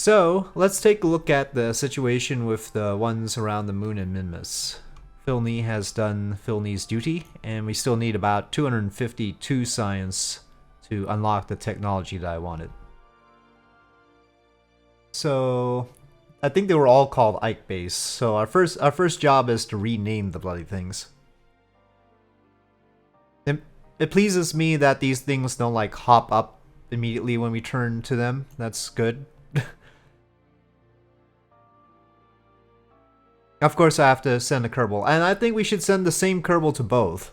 So, let's take a look at the situation with the ones around the moon and Minmus. Philney has done Philney's duty, and we still need about 252 science to unlock the technology that I wanted. So, I think they were all called Ike Base, so our first job is to rename the bloody things. It pleases me that these things don't like hop up immediately when we turn to them. That's good. Of course I have to send a Kerbal, and I think we should send the same Kerbal to both.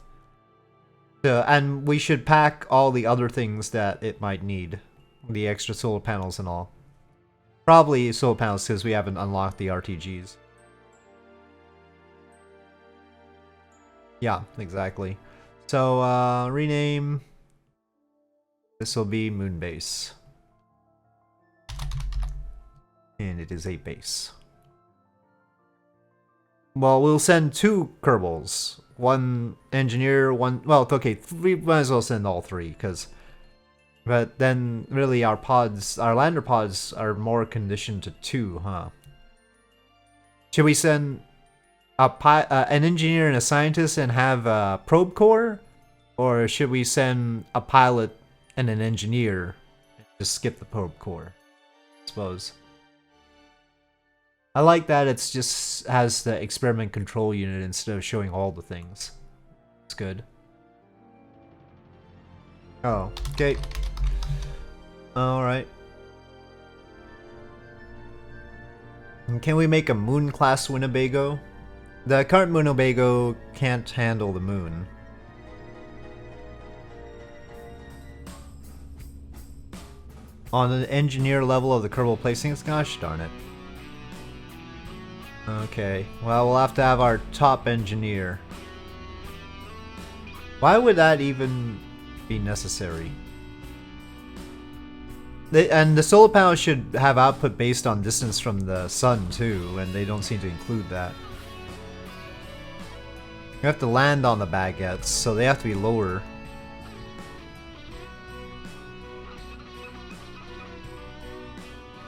And we should pack all the other things that it might need. The extra solar panels and all. Probably solar panels because we haven't unlocked the RTGs. Yeah, exactly. So, rename. This will be Moonbase. And it is a base. Well, we'll send two Kerbals. One engineer, one... Well, okay, we might as well send all three, because... But then, really, our lander pods are more conditioned to two, huh? Should we send an engineer and a scientist and have a probe core? Or should we send a pilot and an engineer and just skip the probe core? I suppose. I like that it's just has the experiment control unit instead of showing all the things. It's good. Oh, okay. Alright. Can we make a moon-class Winnebago? The current Winnebago can't handle the moon. On the engineer level of the Kerbal placings? Gosh darn it. Okay, well, we'll have to have our top engineer. Why would that even be necessary? And the solar panels should have output based on distance from the sun too, and they don't seem to include that. You have to land on the baguettes, so they have to be lower.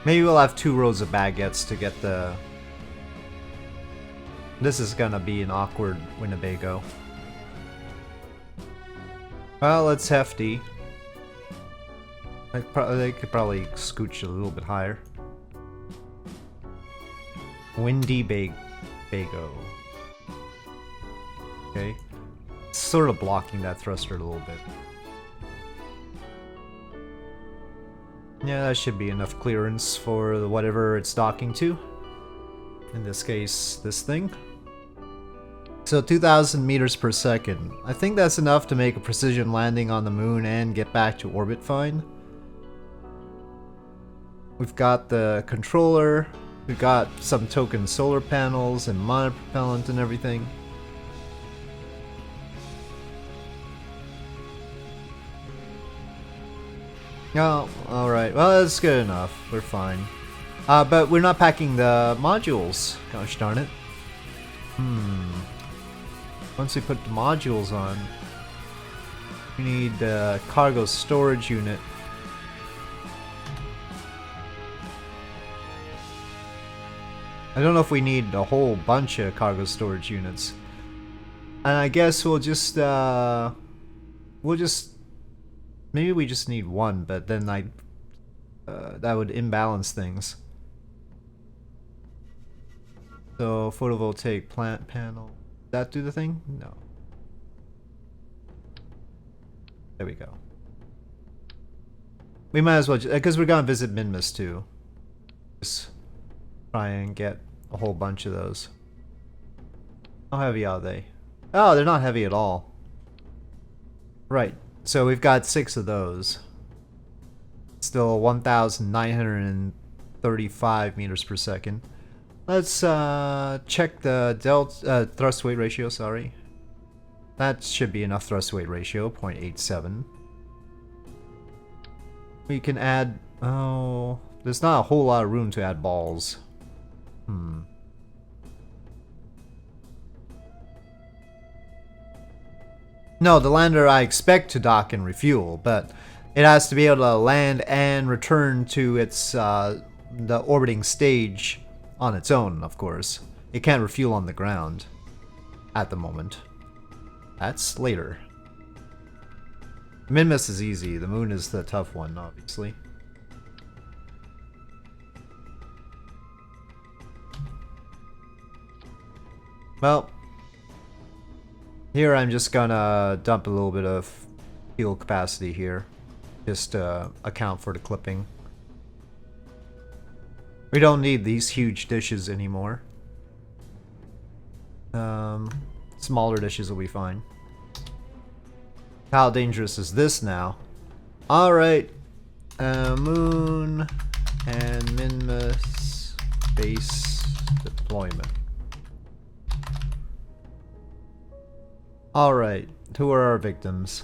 Maybe we'll have 2 rows of baguettes to get the... This is gonna be an awkward Winnebago. Well, it's hefty. They could probably scooch a little bit higher. Windy Bago. Okay. It's sort of blocking that thruster a little bit. Yeah, that should be enough clearance for whatever it's docking to. In this case, this thing. So 2,000 meters per second. I think that's enough to make a precision landing on the moon and get back to orbit fine. We've got the controller. We've got some token solar panels and monopropellant and everything. Oh, alright. Well, that's good enough. We're fine. But we're not packing the modules. Gosh darn it. Once we put the modules on, we need the cargo storage unit. I don't know if we need a whole bunch of cargo storage units. And I guess we'll just maybe we just need one, but then that would imbalance things. So photovoltaic plant panel. That do the thing? No. There we go. We might as well, because we're gonna visit Minmus too. Just try and get a whole bunch of those. How heavy are they? Oh, they're not heavy at all. Right. So we've got 6 of those. Still 1,935 meters per second. Let's check the thrust weight ratio, sorry. That should be enough thrust weight ratio, 0.87. We can add... Oh, there's not a whole lot of room to add balls. No, the lander I expect to dock and refuel, but it has to be able to land and return to its the orbiting stage on its own, of course. It can't refuel on the ground at the moment. That's later. Minmus is easy. The moon is the tough one, obviously. Well, here I'm just gonna dump a little bit of fuel capacity here, just to account for the clipping. We don't need these huge dishes anymore. Smaller dishes will be fine. How dangerous is this now? Alright. Moon and Minmus base deployment. Alright, who are our victims?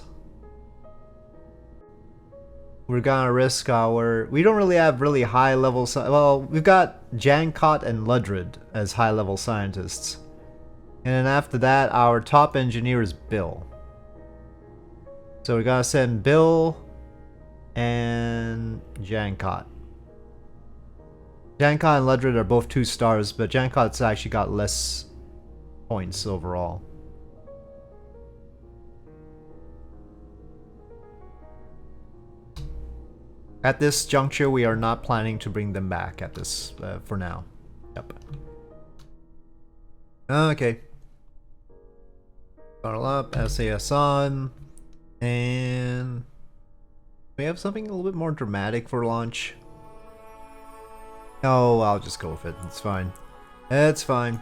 We're gonna risk our... We don't really have really high level... Well, we've got Jankot and Ludred as high level scientists. And then after that, our top engineer is Bill. So we gotta send Bill and Jankot. Jankot and Ludred are both 2 stars, but Jankot's actually got less points overall. At this juncture, we are not planning to bring them back at this, for now. Yep. Okay. Start up, SAS on, and we have something a little bit more dramatic for launch. Oh, I'll just go with it. It's fine. It's fine.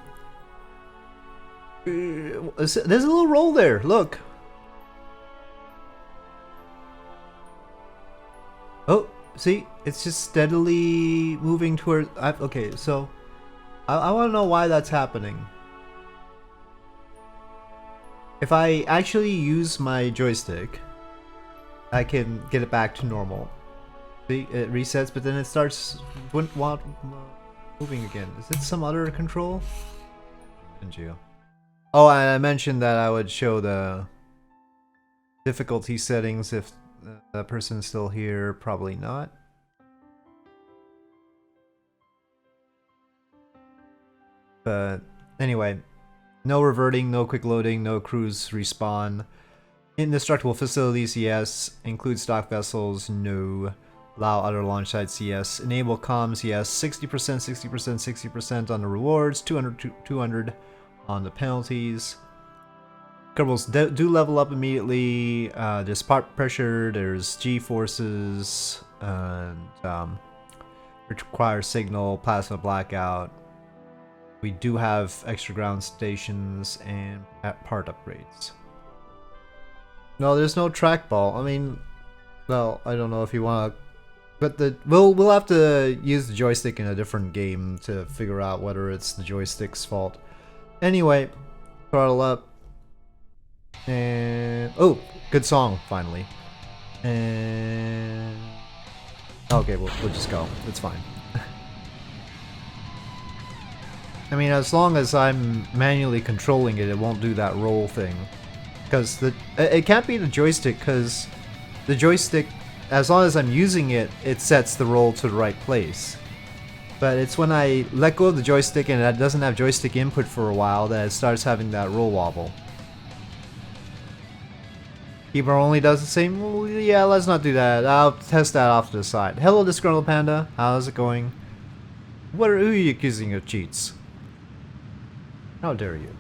There's a little roll there. Look. Oh, see, it's just steadily moving toward. Okay, so I want to know why that's happening. If I actually use my joystick, I can get it back to normal. See, it resets, but then it starts moving again. Is it some other control? Oh, I mentioned that I would show the difficulty settings if the person's still here. Probably not. But anyway, no reverting, no quick loading, no cruise respawn. Indestructible facilities, yes. Include stock vessels, no. Allow other launch sites, yes. Enable comms, yes. 60%, 60%, 60% on the rewards, 200 on the penalties. Kerbals do level up immediately. There's part pressure, there's G-forces, and require signal, plasma blackout. We do have extra ground stations and part upgrades. No, there's no trackball. I mean, well, I don't know if you want to, but we'll have to use the joystick in a different game to figure out whether it's the joystick's fault. Anyway, throttle up. And oh, good song finally. And okay, we'll just go. It's fine. I mean, as long as I'm manually controlling it, it won't do that roll thing. Because it can't be the joystick, because the joystick, as long as I'm using it, it sets the roll to the right place. But it's when I let go of the joystick and it doesn't have joystick input for a while that it starts having that roll wobble. Keeper only does the same? Well, yeah, let's not do that. I'll test that off to the side. Hello, Disgruntled Panda. How's it going? Who are you accusing of cheats? How dare you?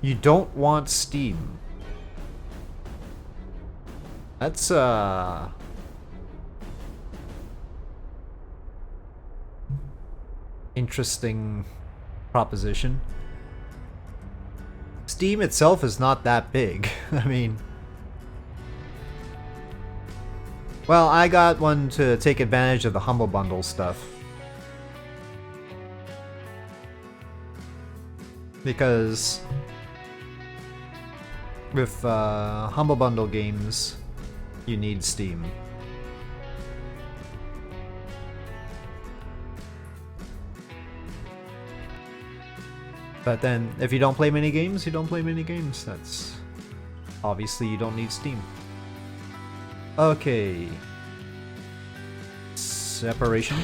You don't want Steam. That's interesting proposition. Steam itself is not that big. I mean, well, I got one to take advantage of the Humble Bundle stuff. Because with Humble Bundle games, you need Steam. But then, if you don't play many games, you don't play many games. That's... obviously you don't need Steam. Okay. separation.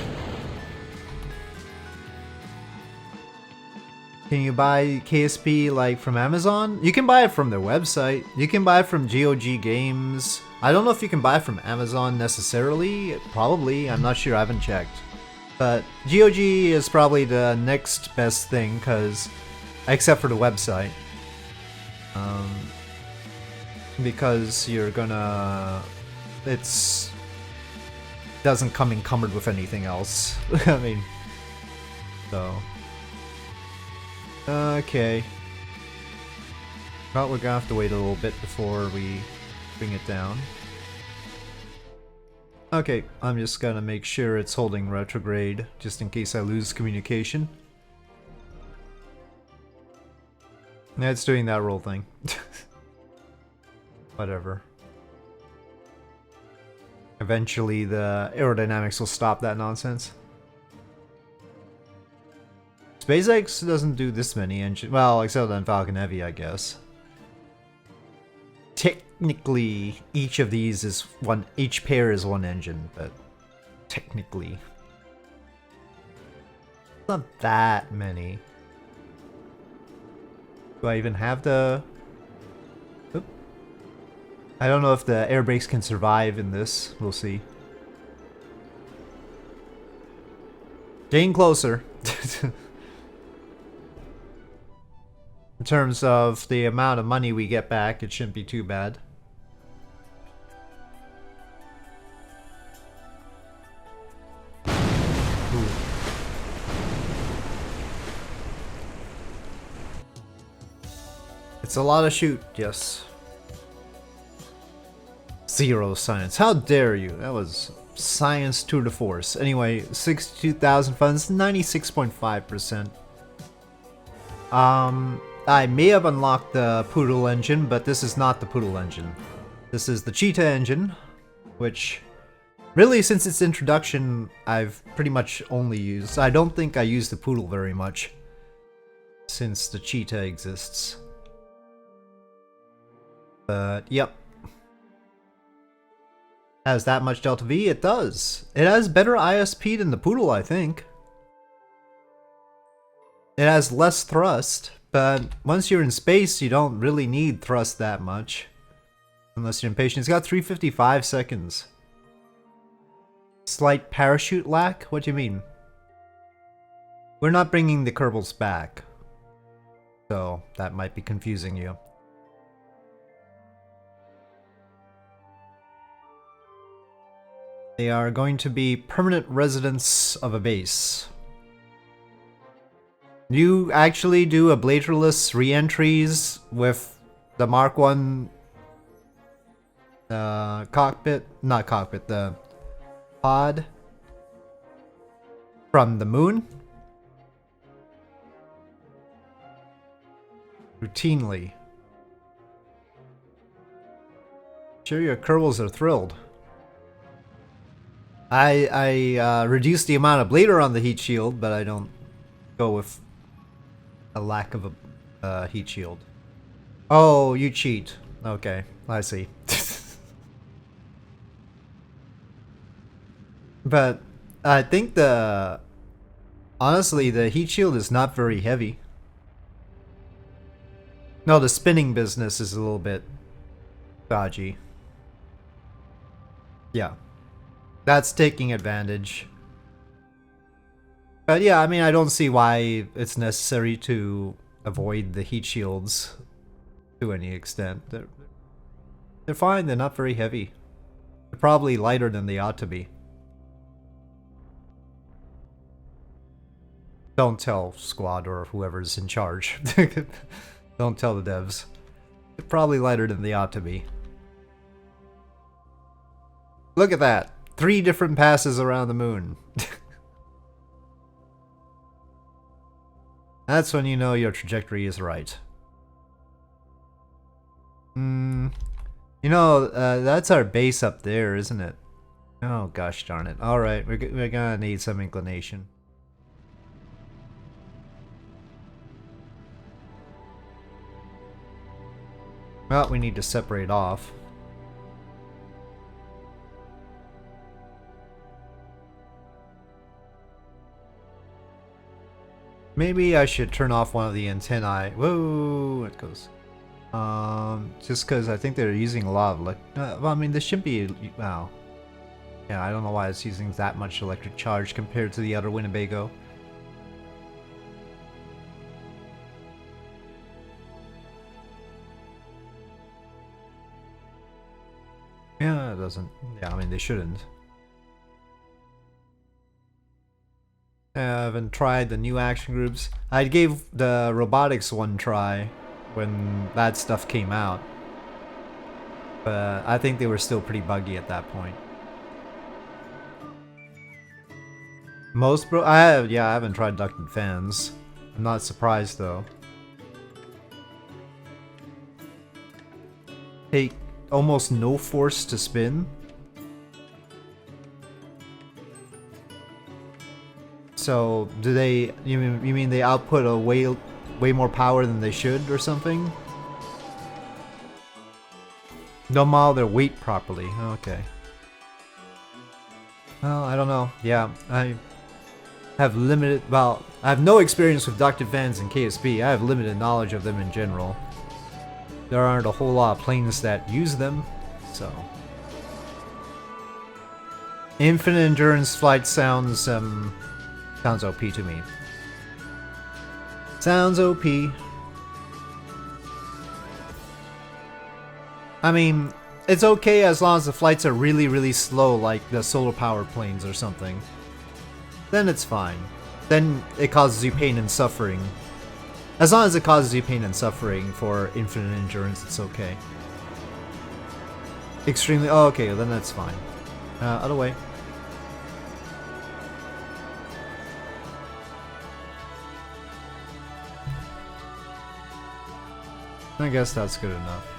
Can you buy KSP like from Amazon? You can buy it from their website. You can buy it from GOG Games. I don't know if you can buy it from Amazon necessarily. Probably. I'm not sure. I haven't checked. But GOG is probably the next best thing, because except for the website, because you're gonna, it's doesn't come encumbered with anything else. I mean, so. Okay. Well, we're gonna have to wait a little bit before we bring it down. Okay, I'm just gonna make sure it's holding retrograde, just in case I lose communication. Yeah, it's doing that roll thing. Whatever. Eventually the aerodynamics will stop that nonsense. SpaceX doesn't do this many engines. Well, except on Falcon Heavy, I guess. Technically, each of these is one. Each pair is one engine, but technically, not that many. Do I even have the? Oop. I don't know if the air brakes can survive in this. We'll see. Getting closer. In terms of the amount of money we get back, it shouldn't be too bad. Ooh. It's a lot of shoot, yes. Zero science. How dare you? That was science tour de force. Anyway, 62,000 funds, 96.5%. I may have unlocked the Poodle engine, but this is not the Poodle engine. This is the Cheetah engine, which really, since its introduction, I've pretty much only used. I don't think I use the Poodle very much since the Cheetah exists. But yep. Has that much Delta V? It does. It has better ISP than the Poodle, I think. It has less thrust, but once you're in space, you don't really need thrust that much. Unless you're impatient. It's got 355 seconds. Slight parachute lack? What do you mean? We're not bringing the Kerbals back. So, that might be confusing you. They are going to be permanent residents of a base. You actually do ablatorless re-entries with the Mark 1 cockpit, not cockpit, the pod from the moon? Routinely. Sure, your Kerbals are thrilled. I reduce the amount of blader on the heat shield, but I don't go with a lack of a heat shield. Oh, you cheat. Okay, I see. But I think honestly, the heat shield is not very heavy. No, the spinning business is a little bit dodgy. Yeah. That's taking advantage. But yeah, I mean, I don't see why it's necessary to avoid the heat shields to any extent. They're fine, they're not very heavy. They're probably lighter than they ought to be. Don't tell Squad or whoever's in charge. Don't tell the devs. They're probably lighter than they ought to be. Look at that. 3 different passes around the moon. That's when you know your trajectory is right. You know, that's our base up there, isn't it? Oh gosh darn it. Alright, we're gonna need some inclination. Well, we need to separate off. Maybe I should turn off one of the antennae. Whoa, it goes. Just because I think they're using a lot of well, I mean, this shouldn't be. Wow. Yeah, I don't know why it's using that much electric charge compared to the other Winnebago. Yeah, it doesn't. Yeah, I mean, they shouldn't. I haven't tried the new action groups. I gave the robotics one try when that stuff came out. But I think they were still pretty buggy at that point. I haven't tried ducted fans. I'm not surprised though. Take almost no force to spin. So do they? You mean they output a way more power than they should or something? Don't model their weight properly. Okay. Well, I don't know. Yeah, I have limited. Well, I have no experience with ducted fans in KSP. I have limited knowledge of them in general. There aren't a whole lot of planes that use them, so. Infinite endurance flight sounds OP to me. Sounds OP. I mean, it's okay as long as the flights are really, really slow, like the solar power planes or something. Then it's fine. Then it causes you pain and suffering. As long as it causes you pain and suffering for infinite endurance, it's okay. Extremely. Oh, okay, then that's fine. Other way. I guess that's good enough.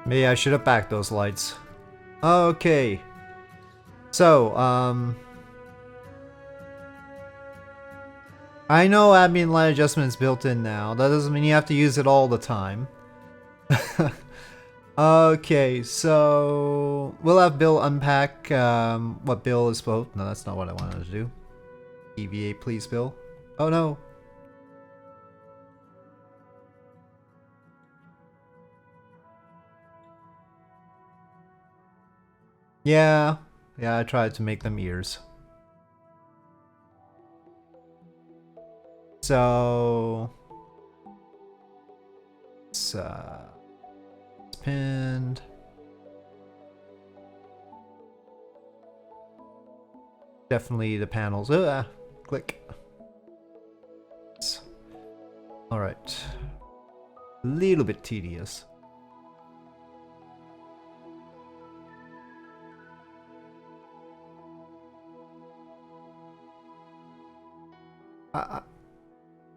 Maybe I should have backed those lights. Okay. So, I know ambient light adjustment is built in now. That doesn't mean you have to use it all the time. Okay, so we'll have Bill unpack what Bill is supposed. No, that's not what I wanted to do. EVA, please, Bill. Oh no. Yeah, I tried to make them ears. So it's pinned. Definitely the panels. Click. All right. A little bit tedious.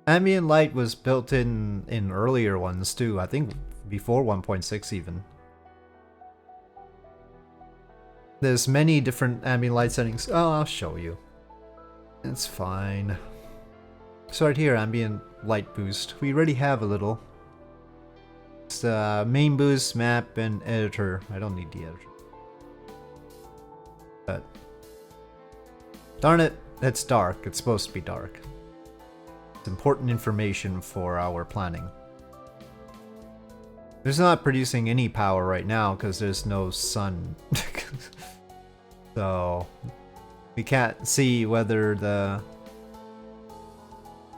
Ambient light was built in earlier ones too. I think before 1.6 even. There's many different ambient light settings. Oh, I'll show you. It's fine. So right here, ambient light boost. We already have a little. It's the main boost, map, and editor. I don't need the editor. But darn it, it's dark. It's supposed to be dark. It's important information for our planning. It's not producing any power right now because there's no sun. So we can't see whether the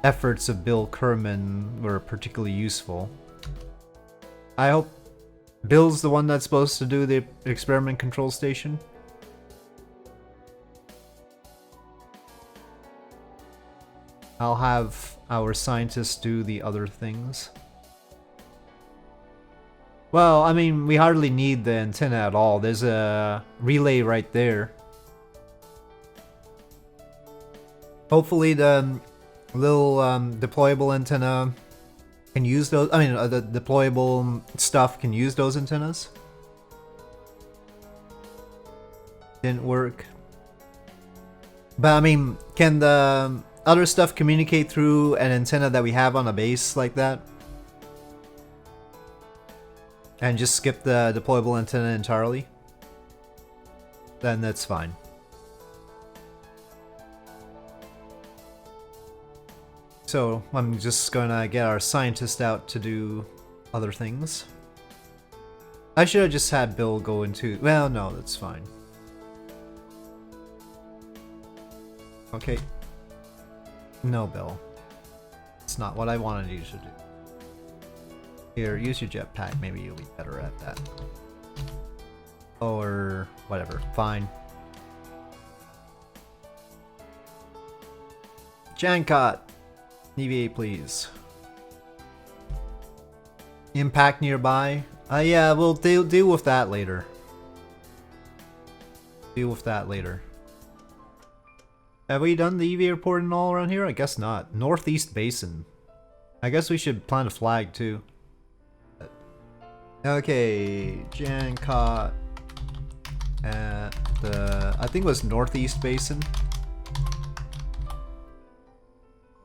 efforts of Bill Kerman were particularly useful. I hope Bill's the one that's supposed to do the experiment control station. I'll have our scientists do the other things. Well, I mean, we hardly need the antenna at all. There's a relay right there. Hopefully the little deployable antenna can use those. I mean, the deployable stuff can use those antennas. Didn't work. But I mean, can the other stuff communicate through an antenna that we have on a base like that? And just skip the deployable antenna entirely? Then that's fine. So I'm just gonna get our scientist out to do other things. I should have just had Bill go into... Well, no, that's fine. Okay. No, Bill. It's not what I wanted you to do. Here, use your jetpack. Maybe you'll be better at that. Or whatever. Fine. Jancot! EVA, please. Impact nearby? Yeah, we'll deal with that later. Deal with that later. Have we done the EVA reporting all around here? I guess not. Northeast Basin. I guess we should plant a flag too. Okay, Jancot at the... I think it was Northeast Basin.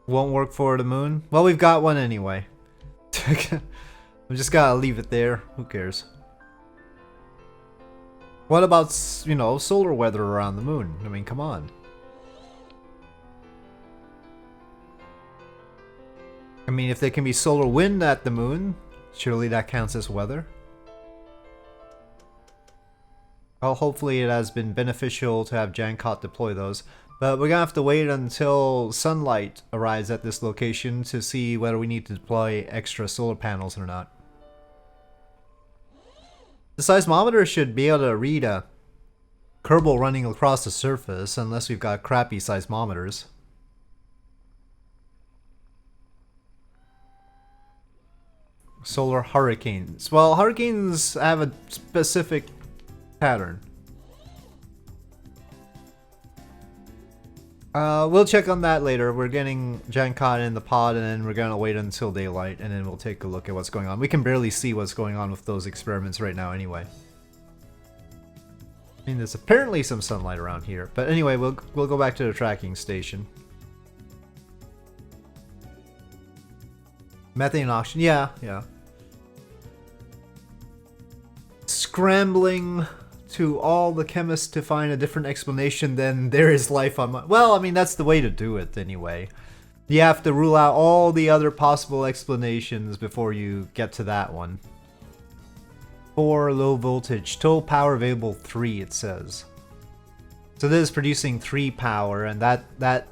Won't work for the moon? Well, we've got one anyway. We just gotta leave it there. Who cares? What about, you know, solar weather around the moon? I mean, come on. I mean, if there can be solar wind at the moon, surely that counts as weather. Well, hopefully it has been beneficial to have Jancot deploy those. But we're gonna have to wait until sunlight arrives at this location to see whether we need to deploy extra solar panels or not. The seismometer should be able to read a Kerbal running across the surface, unless we've got crappy seismometers. Solar hurricanes. Well, hurricanes have a specific pattern. We'll check on that later. We're getting Jancot in the pod, and then we're gonna wait until daylight, and then we'll take a look at what's going on. We can barely see what's going on with those experiments right now anyway. I mean, there's apparently some sunlight around here. But anyway, we'll go back to the tracking station. Methane oxygen, yeah. Scrambling to all the chemists to find a different explanation than there is life on Mars. Well, I mean, that's the way to do it anyway. You have to rule out all the other possible explanations before you get to that one. 4 low voltage, total power available 3, it says. So this is producing 3 power, and that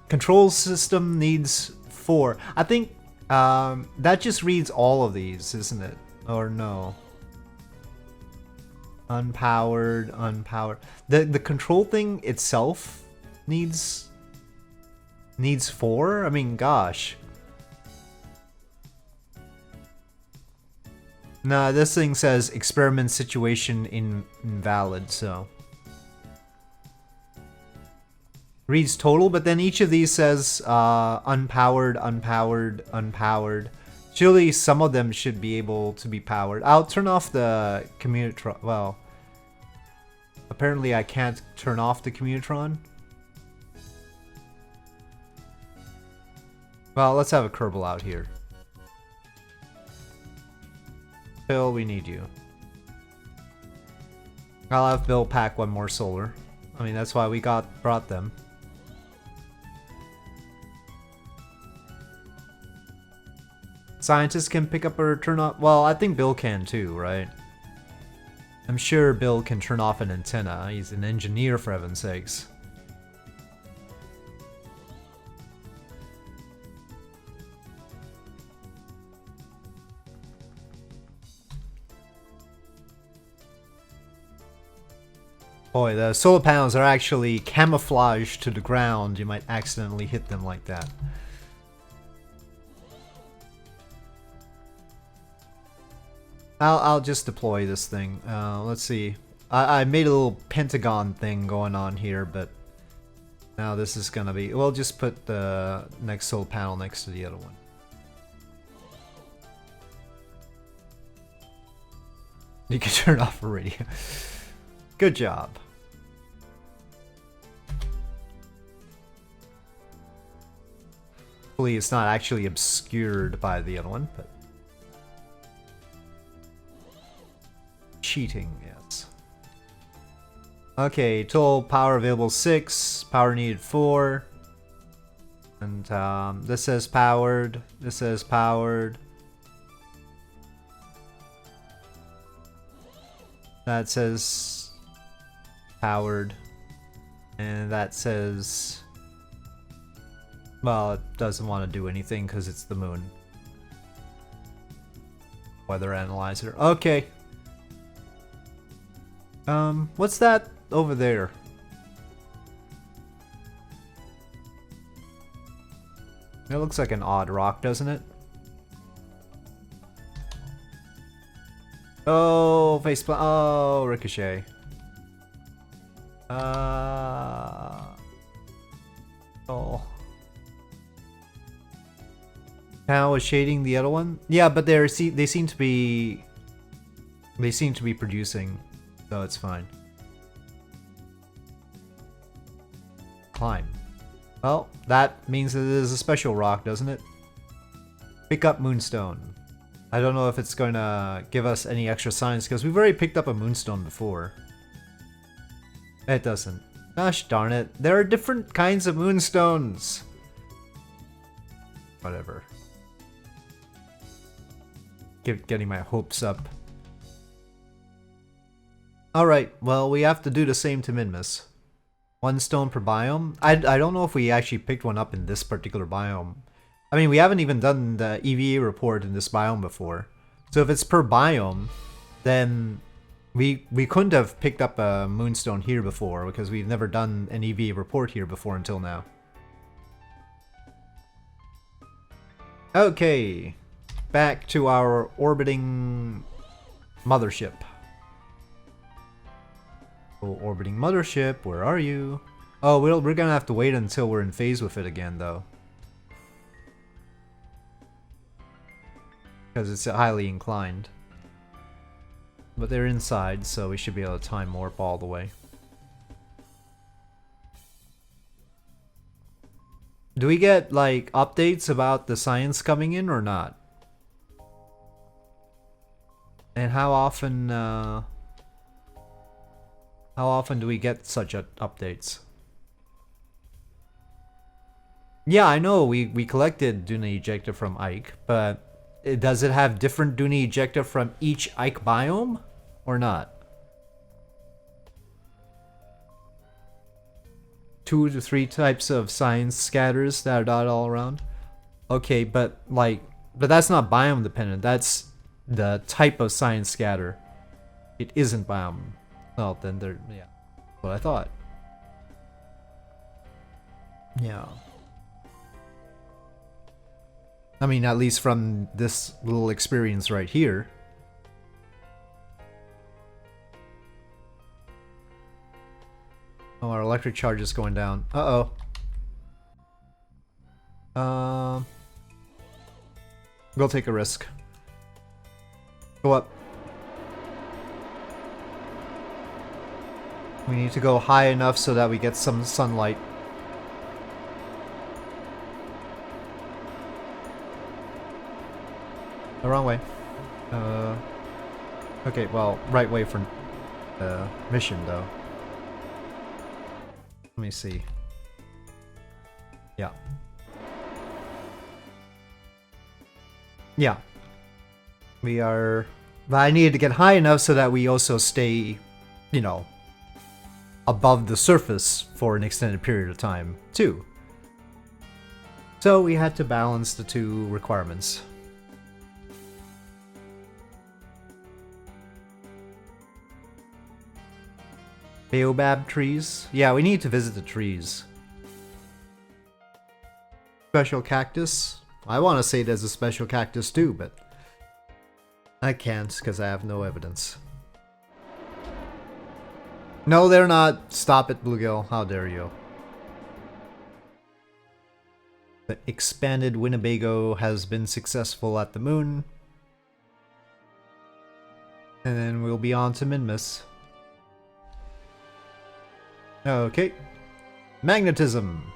control system needs 4. I think that just reads all of these, isn't it? Or no? Unpowered. The control thing itself needs 4? I mean, gosh. Nah, this thing says experiment situation invalid, so. Reads total, but then each of these says unpowered. Surely some of them should be able to be powered. I'll turn off the commutron. Well, apparently I can't turn off the commutron. Well, let's have a Kerbal out here. Bill, we need you. I'll have Bill pack 1 more solar. I mean, that's why we brought them. Scientists can pick up or turn off. Well, I think Bill can too, right? I'm sure Bill can turn off an antenna. He's an engineer, for heaven's sakes. Boy, the solar panels are actually camouflaged to the ground. You might accidentally hit them like that. I'll just deploy this thing. Let's see. I made a little pentagon thing going on here, but now this is gonna be... We'll just put the next solar panel next to the other one. You can turn off a radio. Good job. Hopefully it's not actually obscured by the other one, but... Cheating, yes. Okay, total power available 6, power needed 4. And this says powered, this says powered. That says powered. And that says... Well, it doesn't want to do anything because it's the moon. Weather analyzer. Okay. What's that over there? It looks like an odd rock, doesn't it? Oh, faceplant. Oh, ricochet. Oh. How is shading the other one? Yeah, but they seem to be producing, so it's fine. Climb. Well, that means it is a special rock, doesn't it? Pick up Moonstone. I don't know if it's going to give us any extra science, because we've already picked up a Moonstone before. It doesn't. Gosh darn it. There are different kinds of Moonstones. Whatever. Getting my hopes up. Alright, well, we have to do the same to Minmus. 1 stone per biome. I don't know if we actually picked one up in this particular biome. I mean, we haven't even done the EVA report in this biome before. So if it's per biome, then we couldn't have picked up a Moonstone here before, because we've never done an EVA report here before until now. Okay. Back to our orbiting mothership. Oh, orbiting mothership, where are you? Oh, we're gonna have to wait until we're in phase with it again, though. Because it's highly inclined. But they're inside, so we should be able to time warp all the way. Do we get, like, updates about the science coming in or not? And how often do we get such updates? Yeah, I know we collected Duna Ejecta from Ike, but does it have different Duna Ejecta from each Ike biome or not? 2 to 3 types of science scatters that are dotted all around. Okay, but that's not biome dependent. That's the type of science scatter. It isn't biome. Well, then yeah. What I thought. Yeah. I mean, at least from this little experience right here. Oh, our electric charge is going down. Uh-oh. We'll take a risk. Go up. We need to go high enough so that we get some sunlight. The wrong way. Okay, well, right way for the mission, though. Let me see. Yeah. Yeah. We are... But I needed to get high enough so that we also stay, you know, above the surface for an extended period of time, too. So we had to balance the two requirements. Baobab trees? Yeah, we need to visit the trees. Special cactus? I want to say there's a special cactus too, but I can't because I have no evidence. No, they're not. Stop it, Bluegill. How dare you. The expanded Winnebago has been successful at the moon. And then we'll be on to Minmus. Okay. Magnetism.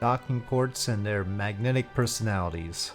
Docking ports and their magnetic personalities.